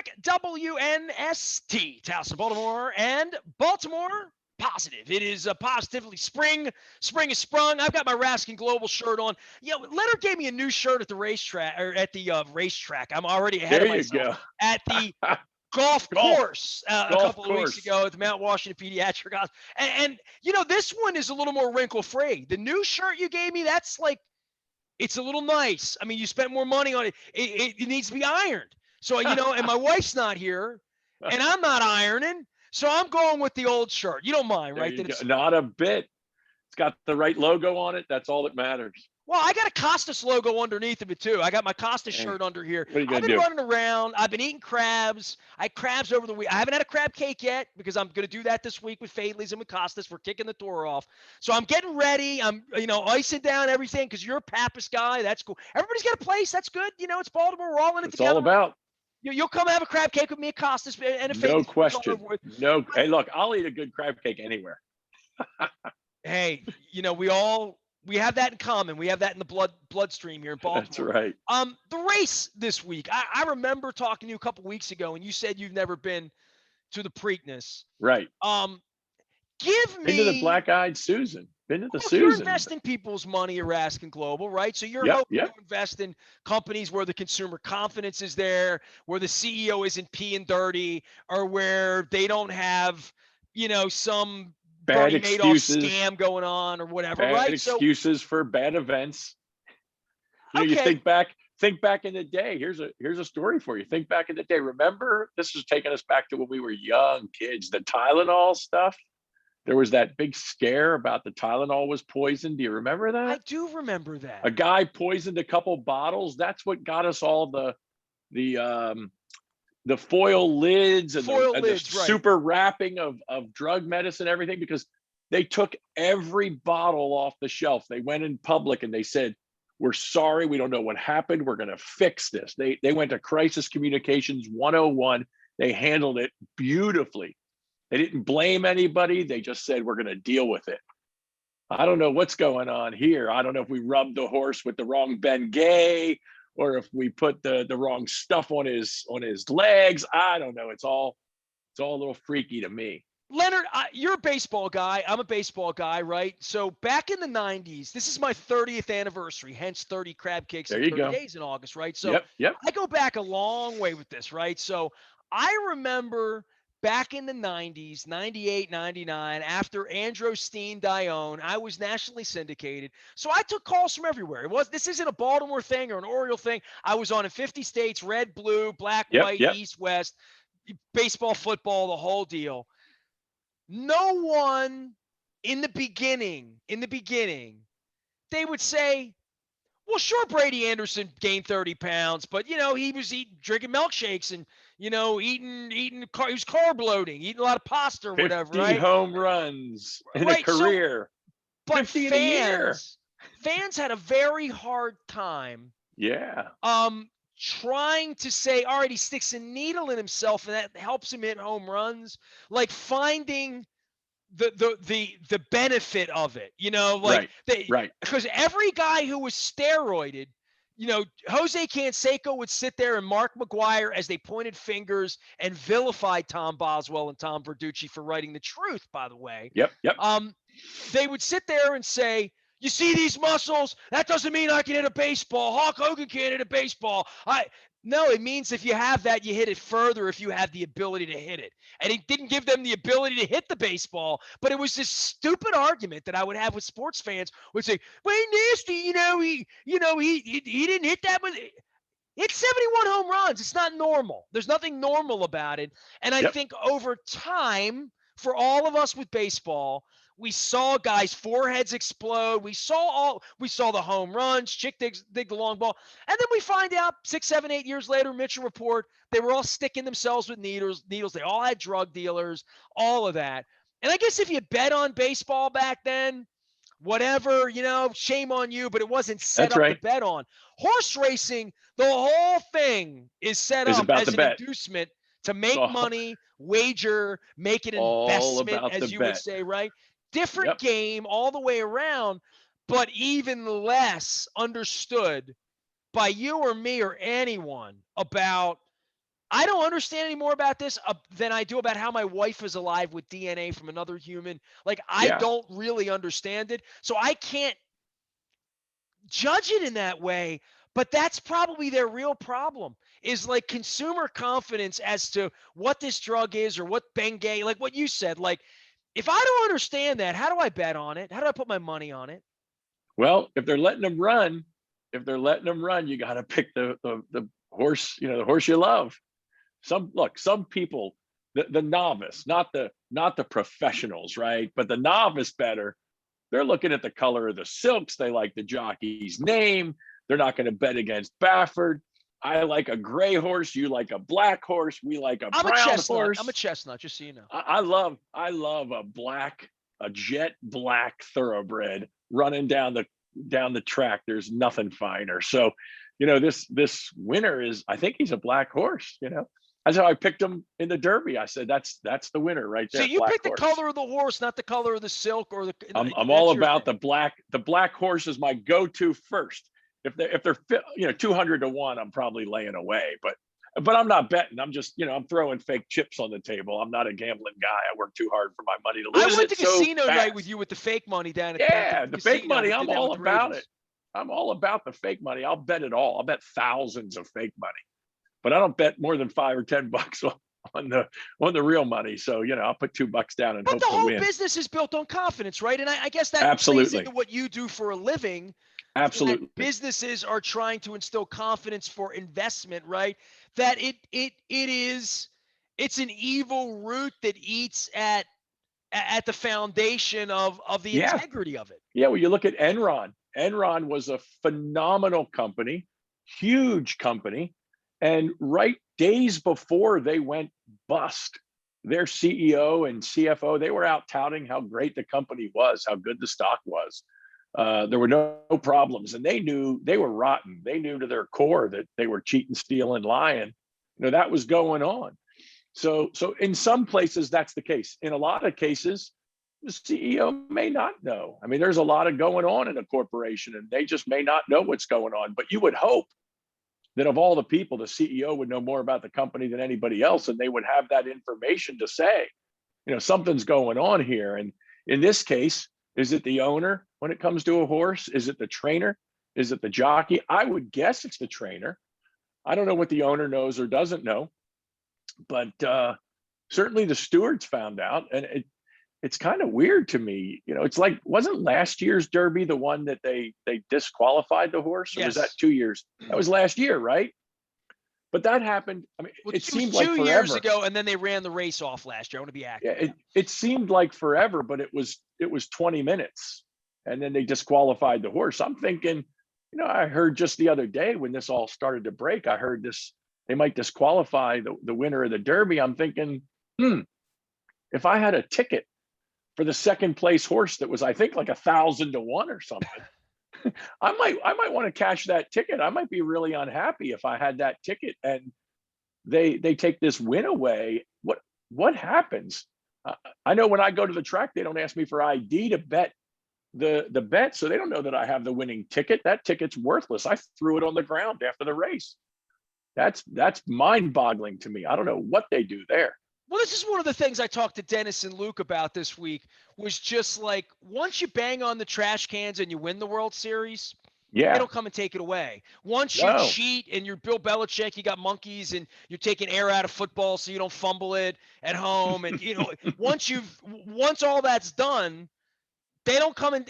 track, WNST, Towson, Baltimore, and Baltimore positive. It is positively spring. Spring is sprung. I've got my Raskin Global shirt on. Leonard gave me a new shirt at the racetrack, or at the racetrack. I'm already ahead There of you myself. go. At the golf course a Golf couple of weeks course. ago at the Mount Washington Pediatric Hospital. And this one is a little more wrinkle-free. The new shirt you gave me, that's like, it's a little nice. I mean, you spent more money on it. It needs to be ironed. So, and my wife's not here, and I'm not ironing. So I'm going with the old shirt. You don't mind, There right? you go. Not a bit. It's got the right logo on it. That's all that matters. Well, I got a Costas logo underneath of it, too. I got my Costas shirt under here. What are you going I've to been do? running around. I've been eating crabs. I had crabs over the week. I haven't had a crab cake yet because I'm going to do that this week with Fadley's and with Costas. We're kicking the tour off. So I'm getting ready. I'm, icing down everything because you're a Pappas guy. That's cool. Everybody's got a place. That's good. It's Baltimore. We're all in it It's together. all about. You'll come have a crab cake with me at Costas and a Fadley's. No question. No. Hey, look, I'll eat a good crab cake anywhere. Hey, we have that in common. We have that in the bloodstream here in Baltimore. That's right. The race this week. I remember talking to you a couple weeks ago, and you said you've never been to the Preakness. Right. Give me. Been to the Black-Eyed Susan. Been to the Susan. You're investing people's money at Raskin Global, right? So you're hoping to invest in companies where the consumer confidence is there, where the CEO isn't peeing dirty, or where they don't have, some bad Bernie excuses, Madoff scam going on or whatever, bad right? Excuses for bad events. You think back in the day. Here's a story for you. Think back in the day. Remember, this is taking us back to when we were young kids, the Tylenol stuff. There was that big scare about the Tylenol was poisoned. Do you remember that? I do remember that. A guy poisoned a couple bottles. That's what got us all the foil lids and the super wrapping of drug medicine, everything, because they took every bottle off the shelf. They went in public and they said, "We're sorry, we don't know what happened. We're going to fix this." They went to crisis communications 101. They handled it beautifully. They didn't blame anybody. They just said, "We're going to deal with it." I don't know what's going on here. I don't know if we rubbed the horse with the wrong Bengay, or if we put the wrong stuff on his legs. I don't know. It's all a little freaky to me. Leonard, you're a baseball guy. I'm a baseball guy, right? So back in the 90s, this is my 30th anniversary, hence 30 crab cakes in 30 days in August, right? So I go back a long way with this, right? So I remember back in the 90s, 98, 99, after Andros Steen Dione, I was nationally syndicated. So I took calls from everywhere. This isn't a Baltimore thing or an Oriole thing. I was on in 50 states, red, blue, black, white, east, west, baseball, football, the whole deal. No one in the beginning, they would say, well, sure, Brady Anderson gained 30 pounds, but, he was drinking milkshakes and, he was carb loading, eating a lot of pasta or whatever, 50 right? home runs in a career. So, but fans had a very hard time. Yeah. Trying to say, all right, he sticks a needle in himself and that helps him hit home runs, like finding the benefit of it, because every guy who was steroided, Jose Canseco would sit there and Mark McGuire as they pointed fingers and vilified Tom Boswell and Tom Verducci for writing The Truth, by the way. Yep. They would sit there and say, you see these muscles? That doesn't mean I can hit a baseball. Hulk Hogan can't hit a baseball. No, it means if you have that, you hit it further if you have the ability to hit it. And it didn't give them the ability to hit the baseball, but it was this stupid argument that I would have with sports fans would say, Wayne Nasty, he didn't hit that one. It's 71 home runs. It's not normal. There's nothing normal about it. And I think over time, for all of us with baseball, we saw guys' foreheads explode. We saw the home runs, Chick dig the long ball. And then we find out 6, 7, 8 years later, Mitchell report, they were all sticking themselves with needles. They all had drug dealers, all of that. And I guess if you bet on baseball back then, whatever, shame on you, but it wasn't set up to bet on. Horse racing, the whole thing is set up as an inducement to make money, wager, make an investment, as you would say, right? Different game all the way around, but even less understood by you or me or anyone about I don't understand any more about this than I do about how my wife is alive with DNA from another human. Like, I Yeah. don't really understand it. So I can't judge it in that way. But that's probably their real problem, is like consumer confidence as to what this drug is or what Bengay, like what you said. Like, if I don't understand that, how do I bet on it? How do I put my money on it? Well, if they're letting them run, you got to pick the horse, the horse you love. Some people, the novice, not the professionals, right? But the novice better, they're looking at the color of the silks. They like the jockey's name. They're not going to bet against Baffert. I like a gray horse. You like a black horse. We like a brown horse. I'm a chestnut, just so you know. I love a jet black thoroughbred running down the track. There's nothing finer. So, this winner is, I think he's a black horse. That's how I picked him in the Derby. I said that's the winner right there. So you picked the color of the horse, not the color of the silk or the. I'm all about the black. The black horse is my go-to first. If they're 200 to 1, I'm probably laying away. But I'm not betting. I'm just I'm throwing fake chips on the table. I'm not a gambling guy. I work too hard for my money to lose. I went to casino night with you with the fake money down at the fake money. I'm all about it. I'm all about the fake money. I'll bet it all. I'll bet thousands of fake money, but I don't bet more than $5 or $10 on the real money. So I'll put $2 down and hope to win. But the whole business is built on confidence, right? And I guess that absolutely plays into what you do for a living. Absolutely. Businesses are trying to instill confidence for investment, right? That it's an evil root that eats at the foundation of the integrity of it. Yeah, well, you look at Enron. Enron was a phenomenal company, huge company, and right days before they went bust, their CEO and CFO, they were out touting how great the company was, how good the stock was. There were no problems, and they knew they were rotten. They knew to their core that they were cheating, stealing, lying. That was going on. So in some places that's the case. In a lot of cases, the CEO may not know. I mean, there's a lot of going on in a corporation, and they just may not know what's going on. But you would hope that of all the people, the CEO would know more about the company than anybody else, and they would have that information to say, something's going on here. And in this case, is it the owner when it comes to a horse? Is it the trainer? Is it the jockey? I would guess it's the trainer. I don't know what the owner knows or doesn't know, but certainly the stewards found out. And it's kind of weird to me. It's like, wasn't last year's Derby the one that they disqualified the horse? Or yes. Was that 2 years? That was last year, right? But that happened. I mean, it seemed like 2 years ago, and then they ran the race off last year. I want to be accurate. Yeah, it seemed like forever, but it was 20 minutes, and then they disqualified the horse. I'm thinking, I heard just the other day when this all started to break, I heard they might disqualify the winner of the Derby. I'm thinking, if I had a ticket for the second place horse that was, I think, like 1,000 to 1 or something. I might want to cash that ticket. I might be really unhappy if I had that ticket and they take this win away. What happens? I know when I go to the track, they don't ask me for ID to bet the bet, so they don't know that I have the winning ticket. That ticket's worthless. I threw it on the ground after the race. That's mind-boggling to me. I don't know what they do there. Well, this is one of the things I talked to Dennis and Luke about this week, was just like, once you bang on the trash cans and you win the World Series, they don't come and take it away. Once you cheat and you're Bill Belichick, you got monkeys and you're taking air out of football so you don't fumble it at home. And, once all that's done, they don't come and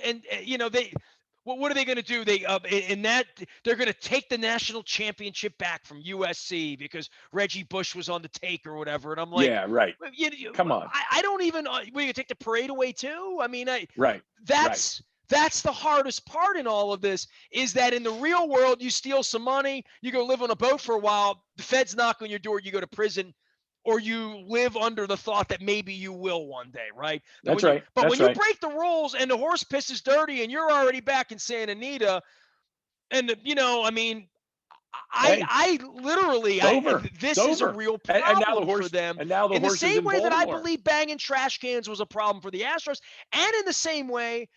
what are they going to do? They're going to take the national championship back from USC because Reggie Bush was on the take or whatever. And I'm like, yeah, right. Come on. I don't even. We're going to take the parade away too. I mean, right. That's the hardest part in all of this, is that in the real world, you steal some money, you go live on a boat for a while, the feds knock on your door, you go to prison, or you live under the thought that maybe you will one day, right? That's right. But when you break the rules and the horse pisses dirty and you're already back in Santa Anita, and I mean, I literally, this is a real problem and now the horse, for them. And now the in horse the same way that I Baltimore. believe banging trash cans was a problem for the Astros, and in the same way,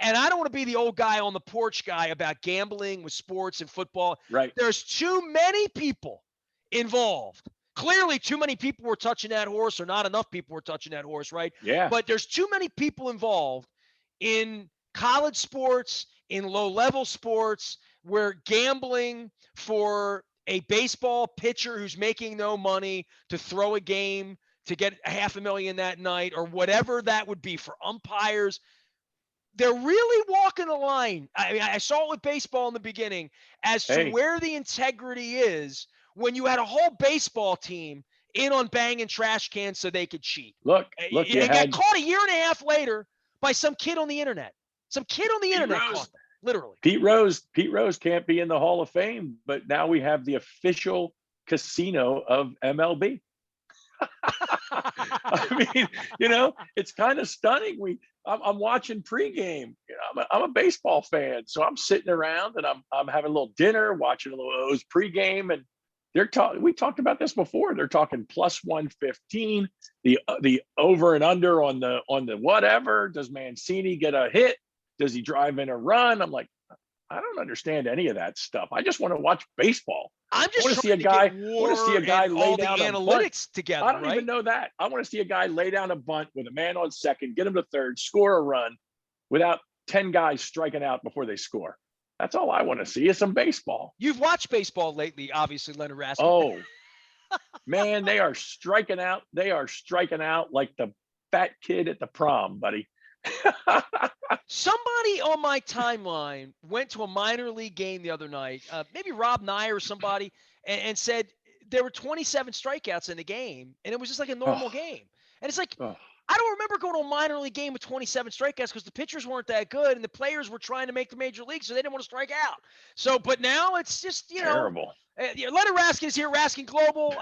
and I don't want to be the old guy on the porch guy about gambling with sports and football. Right. There's too many people involved Clearly, too many people were touching that horse, or not enough people were touching that horse, right? Yeah. But there's too many people involved in college sports, in low-level sports, where gambling for a baseball pitcher who's making no money to throw a game to get $500,000 that night, or whatever that would be for umpires. They're really walking the line. I mean, I saw it with baseball in the beginning as to where the integrity is when you had a whole baseball team in on banging trash cans so they could cheat. Look, and got caught a year and a half later by some kid on the internet. Some kid on the internet caught them, literally. Pete Rose can't be in the Hall of Fame, but now we have the official casino of MLB. I mean, it's kind of stunning. I'm watching pregame. I'm a baseball fan, so I'm sitting around and I'm having a little dinner, watching a little O's pregame, and we talked about this before. They're talking plus 115, the over and under on the whatever. Does Mancini get a hit? Does he drive in a run? I'm like, I don't understand any of that stuff. I just want to watch baseball. I'm just want to see a guy lay down a bunt together. I don't even know that. I want to see a guy lay down a bunt with a man on second, get him to third, score a run without 10 guys striking out before they score. That's all I want to see is some baseball. You've watched baseball lately, obviously, Leonard Raskin. Oh, man, they are striking out. They are striking out like the fat kid at the prom, buddy. Somebody on my timeline went to a minor league game the other night, maybe Rob Nye or somebody, and said there were 27 strikeouts in the game, and it was just like a normal game. And it's like, I don't remember going to a minor league game with 27 strikeouts because the pitchers weren't that good and the players were trying to make the major league, so they didn't want to strike out. So, but now it's just, terrible. Leonard Raskin is here, Raskin Global.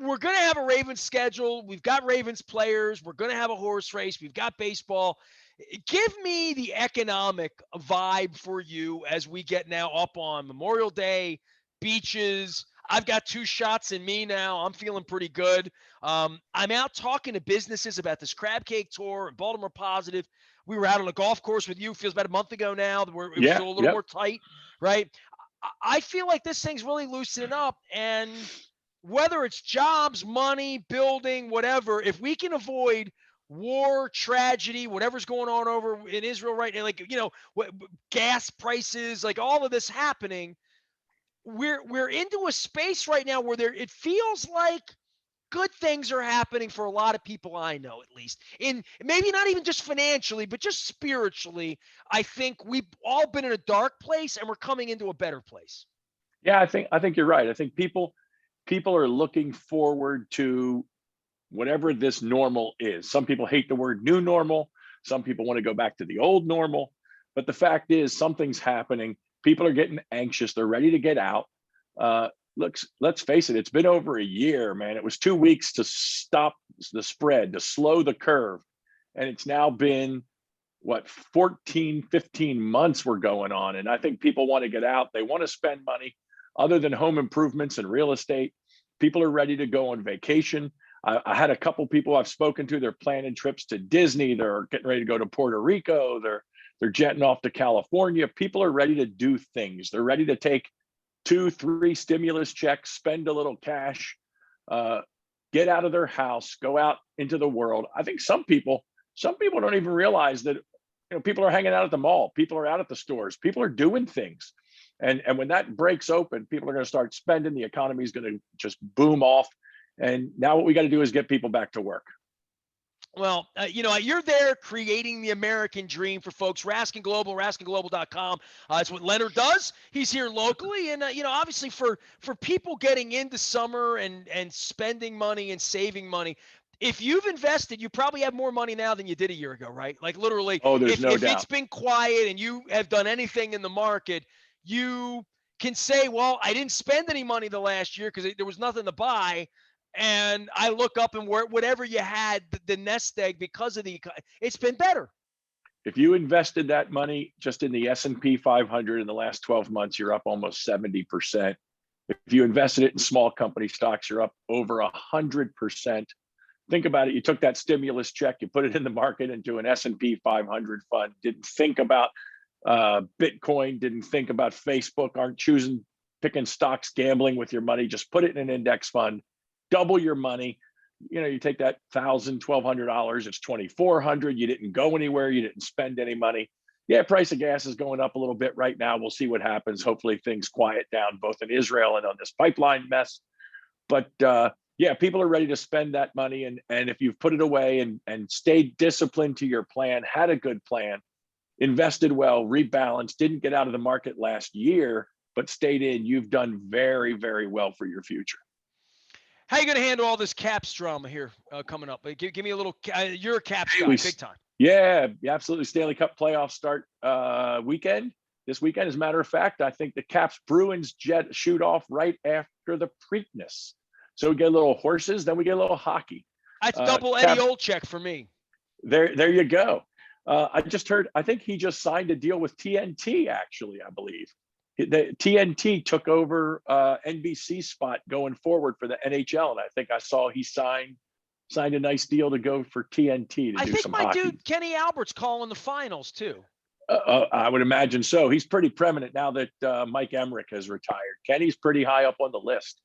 We're going to have a Ravens schedule. We've got Ravens players. We're going to have a horse race. We've got baseball. Give me the economic vibe for you as we get now up on Memorial Day, beaches. I've got 2 shots in me now. I'm feeling pretty good. I'm out talking to businesses about this crab cake tour and Baltimore Positive. We were out on a golf course with you. Feels about a month ago now. It was a little more tight, right? I feel like this thing's really loosening up, and whether it's jobs, money, building, whatever, if we can avoid war, tragedy, whatever's going on over in Israel right now, like, gas prices, like all of this happening, we're into a space right now where it feels like good things are happening for a lot of people I know, at least. In maybe not even just financially, but just spiritually. I think we've all been in a dark place and we're coming into a better place. Yeah, I think you're right. I think people are looking forward to whatever this normal is. Some people hate the word new normal. Some people want to go back to the old normal. But the fact is, something's happening. People are getting anxious. They're ready to get out. Let's face it. It's been over a year, man. It was 2 weeks to stop the spread, to slow the curve. And it's now been, 14, 15 months we're going on. And I think people want to get out. They want to spend money. Other than home improvements and real estate, people are ready to go on vacation. I had a couple people I've spoken to. They're planning trips to Disney. They're getting ready to go to Puerto Rico. They're jetting off to California. People are ready to do things. They're ready to take 2-3 stimulus checks, spend a little cash, get out of their house, go out into the world. I think some people don't even realize that people are hanging out at the mall. People are out at the stores. People are doing things. And when that breaks open, people are going to start spending. The economy is going to just boom off. And now what we got to do is get people back to work. Well, you're there creating the American dream for folks. Raskin Global, RaskinGlobal.com. It's what Leonard does. He's here locally. And, obviously for people getting into summer and spending money and saving money, if you've invested, you probably have more money now than you did a year ago, right? Like literally, there's no doubt. If it's been quiet and you have done anything in the market, you can say, well, I didn't spend any money the last year because there was nothing to buy. And I look up and whatever you had, the nest egg, because of it's been better. If you invested that money just in the S&P 500 in the last 12 months, you're up almost 70%. If you invested it in small company stocks, you're up over 100%. Think about it. You took that stimulus check, you put it in the market into an S&P 500 fund, didn't think about Bitcoin, didn't think about Facebook, aren't choosing picking stocks, gambling with your money. Just put it in an index fund, double your money. You take that $1,200, it's $2,400. You didn't go anywhere. You didn't spend any money. Yeah, price of gas is going up a little bit right now. We'll see what happens. Hopefully things quiet down both in Israel and on this pipeline mess. But yeah, people are ready to spend that money. And if you've put it away and stayed disciplined to your plan, had a good plan, invested well, rebalanced, didn't get out of the market last year, but stayed in, you've done very, very well for your future. How are you going to handle all this Caps drama here coming up? Give me a little. You're a Caps guy, big time. Yeah, absolutely. Stanley Cup playoffs start weekend. This weekend, as a matter of fact, I think the Caps Bruins jet shoot off right after the Preakness. So we get a little horses, then we get a little hockey. That's double Eddie Olczyk for me. There you go. I just heard, I think he just signed a deal with TNT, actually, I believe. The TNT took over NBC spot going forward for the NHL, and I think I saw he signed a nice deal to go for TNT to do some hockey. I think my dude Kenny Albert's calling the finals too. I would imagine so. He's pretty preeminent now that Mike Emmerich has retired. Kenny's pretty high up on the list.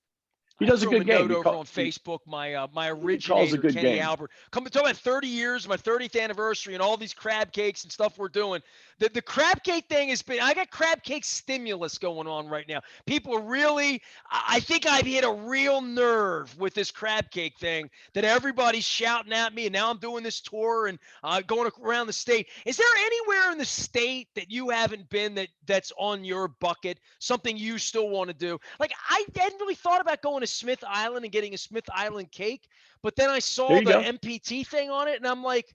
He does a good game. Over on Facebook, my originator, Kenny Albert. Talking about 30 years, my 30th anniversary, and all these crab cakes and stuff we're doing. The crab cake thing has been, I got crab cake stimulus going on right now. People are really, I think I've hit a real nerve with this crab cake thing that everybody's shouting at me. And now I'm doing this tour and going around the state. Is there anywhere in the state that you haven't been that's on your bucket, something you still want to do? Like, I hadn't really thought about going to Smith Island and getting a Smith Island cake, but then I saw the MPT thing on it and I'm like,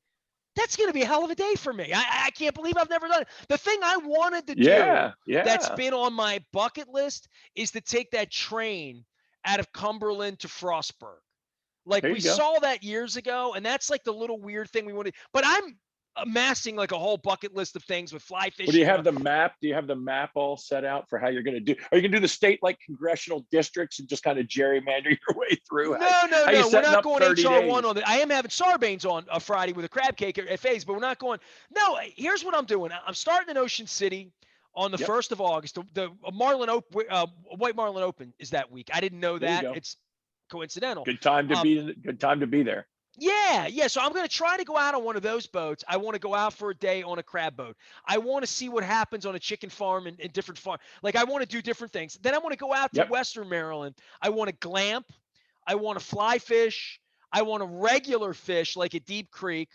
that's going to be a hell of a day for me. I can't believe I've never done it. The thing I wanted to do that's been on my bucket list is to take that train out of Cumberland to Frostburg. Like we saw that years ago, and that's like the little weird thing we wanted. But I'm amassing like a whole bucket list of things with fly fishing. Well, do you have the map? Do you have the map all set out for how you're going to do? Are you going to do the state like congressional districts and just kind of gerrymander your way through? No. We're not going HR1 on it. I am having Sarbanes on a Friday with a crab cake at FA's, but we're not going. No, here's what I'm doing. I'm starting in Ocean City on the 1st of August. The White Marlin Open is that week. I didn't know that. It's coincidental. Good time to be there. Yeah. So I'm going to try to go out on one of those boats. I want to go out for a day on a crab boat. I want to see what happens on a chicken farm and different farm. Like I want to do different things. Then I want to go out to Western Maryland. I want to glamp. I want to fly fish. I want to regular fish like at Deep Creek.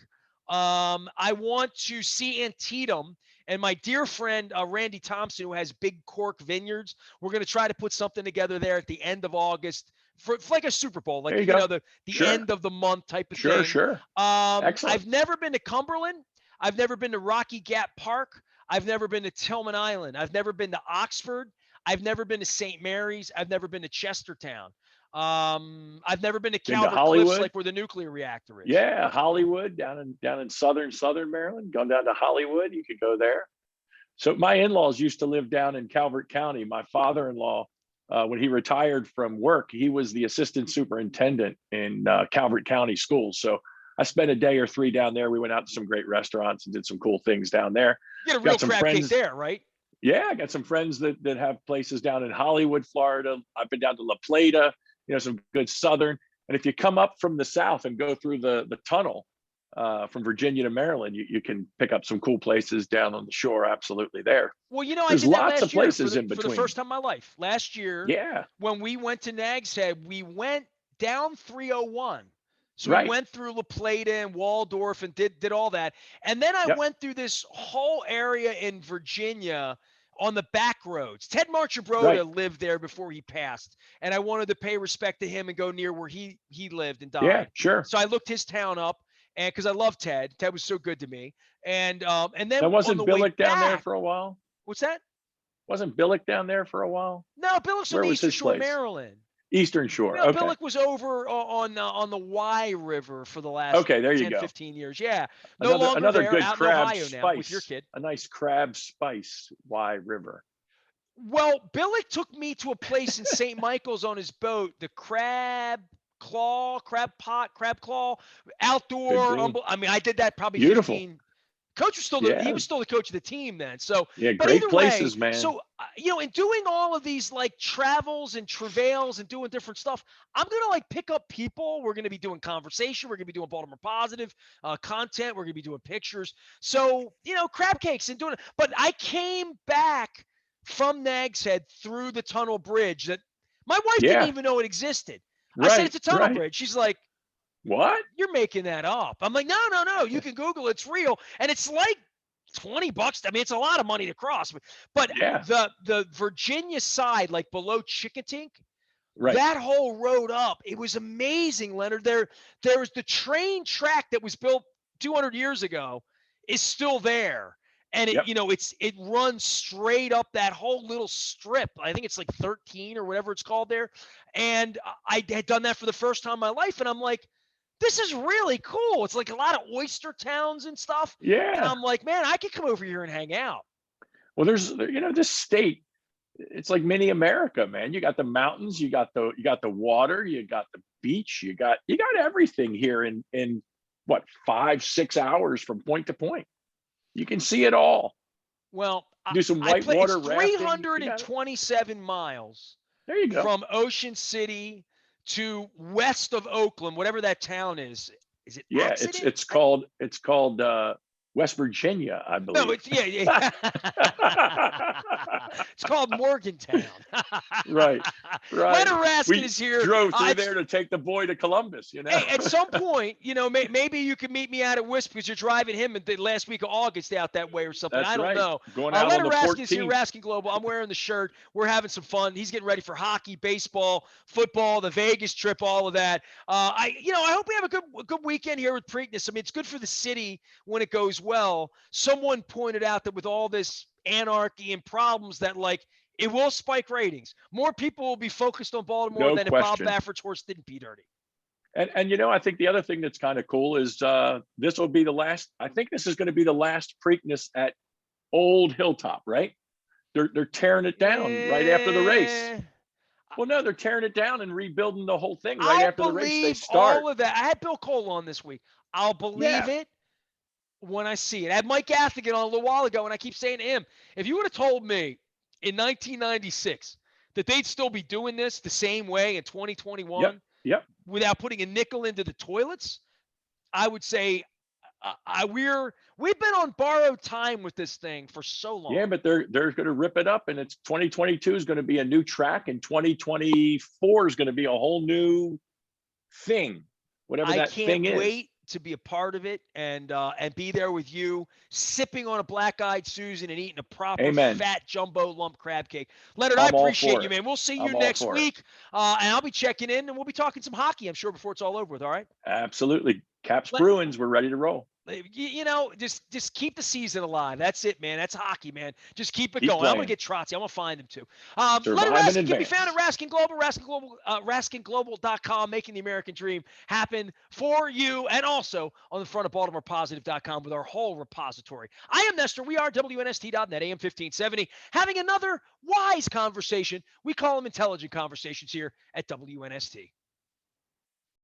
I want to see Antietam. And my dear friend, Randy Thompson, who has Big Cork Vineyards, we're going to try to put something together there at the end of August. For like a Super Bowl, like the end of the month type of thing. Sure. I've never been to Cumberland. I've never been to Rocky Gap Park. I've never been to Tillman Island. I've never been to Oxford. I've never been to St. Mary's. I've never been to Chestertown. I've never been to Calvert Cliffs, like where the nuclear reactor is. Yeah, Hollywood down in southern Maryland. Going down to Hollywood, you could go there. So my in-laws used to live down in Calvert County. My father-in-law, when he retired from work, he was the assistant superintendent in Calvert County schools. So I spent a day or three down there. We went out to some great restaurants and did some cool things down there. You got a real crab cake there, right? Yeah, I got some friends that have places down in Hollywood, Florida. I've been down to La Plata, some good southern. And if you come up from the south and go through the tunnel from Virginia to Maryland, you can pick up some cool places down on the shore. Absolutely there. Well, there's lots of places in for between. the first time in my life. Last year, when we went to Nag's Head, we went down 301. So we went through La Plata and Waldorf and did all that. And then I went through this whole area in Virginia on the back roads. Ted Marchibroda lived there before he passed. And I wanted to pay respect to him and go near where he lived and died. Yeah, sure. So I looked his town up. And because I love Ted. Ted was so good to me. And then that wasn't Billick down there for a while? What's that? Wasn't Billick down there for a while? No, Billick's on the Eastern Shore, Maryland. Eastern Shore. Okay. Billick was over on the Wye River for the last 15 years. Yeah. No longer another there, good out crab in Ohio spice now with your kid. A nice crab spice, Wye River. Well, Billick took me to a place in St. Michael's on his boat, the crab claw outdoor. I mean, I did that probably 15, Coach was still he was still the coach of the team then. So yeah, but great either places, way, man. so in doing all of these like travels and travails and doing different stuff, I'm gonna like pick up people. We're gonna be doing conversation. We're gonna be doing Baltimore Positive content. We're gonna be doing pictures. So crab cakes and doing it. But I came back from Nags Head through the tunnel bridge that my wife didn't even know it existed. I said it's a tunnel bridge. She's like, what? You're making that up. I'm like, no. You can Google it. It's real. And it's like $20. I mean, it's a lot of money to cross. But the Virginia side, like below Chickatink, that whole road up, it was amazing, Leonard. There was the train track that was built 200 years ago is still there. And it runs straight up that whole little strip. I think it's like 13 or whatever it's called there. And I had done that for the first time in my life. And I'm like, this is really cool. It's like a lot of oyster towns and stuff. Yeah. And I'm like, man, I could come over here and hang out. Well, there's, this state, it's like mini America, man. You got the mountains, you got the water, you got the beach, you got everything here in what, 5-6 hours from point to point. You can see it all. Well, do some whitewater rafting. 327 miles. There you go. From Ocean City to west of Oakland, whatever that town is. Is it? Yeah, Accident? it's called West Virginia, I believe. No, it's it's called Morgantown. Right. Leonard Raskin is here. Drove through there to take the boy to Columbus. Hey, at some point, maybe you can meet me out at Wisp because you're driving him the last week of August out that way or something. That's I don't know. Going out Leonard on the Raskin's 14th. here, Raskin Global. I'm wearing the shirt. We're having some fun. He's getting ready for hockey, baseball, football, the Vegas trip, all of that. I hope we have a good weekend here with Preakness. I mean, it's good for the city when it goes well. Someone pointed out that with all this anarchy and problems that it will spike ratings. More people will be focused on Baltimore than if Bob Baffert's horse didn't pee dirty. And I think the other thing that's kind of cool is this will be the last. I think this is going to be the last Preakness at Old Hilltop, right? They're tearing it down right after the race. Well, no, they're tearing it down and rebuilding the whole thing right after the race. They start. All of that. I had Bill Cole on this week. I'll believe it when I see it. I had Mike Gaffigan on a little while ago, and I keep saying to him, if you would have told me in 1996 that they'd still be doing this the same way in 2021 without putting a nickel into the toilets, I would say we've been on borrowed time with this thing for so long. Yeah, but they're going to rip it up, and it's 2022 is going to be a new track, and 2024 is going to be a whole new thing, whatever that thing is. I can't wait to be a part of it and be there with you, sipping on a black-eyed Susan and eating a proper fat jumbo lump crab cake. Leonard, I appreciate you, man. We'll see you next week, and I'll be checking in, and we'll be talking some hockey, I'm sure, before it's all over with, all right? Absolutely. Caps Bruins, we're ready to roll. Just keep the season alive. That's it, man. That's hockey, man. Just keep it going. Playing. I'm gonna get Trotsy. I'm gonna find him too. Leonard Raskin can be found at Raskin Global, RaskinGlobal.com, making the American dream happen for you, and also on the front of BaltimorePositive.com with our whole repository. I am Nestor. We are WNST.net, AM 1570, having another wise conversation. We call them intelligent conversations here at WNST.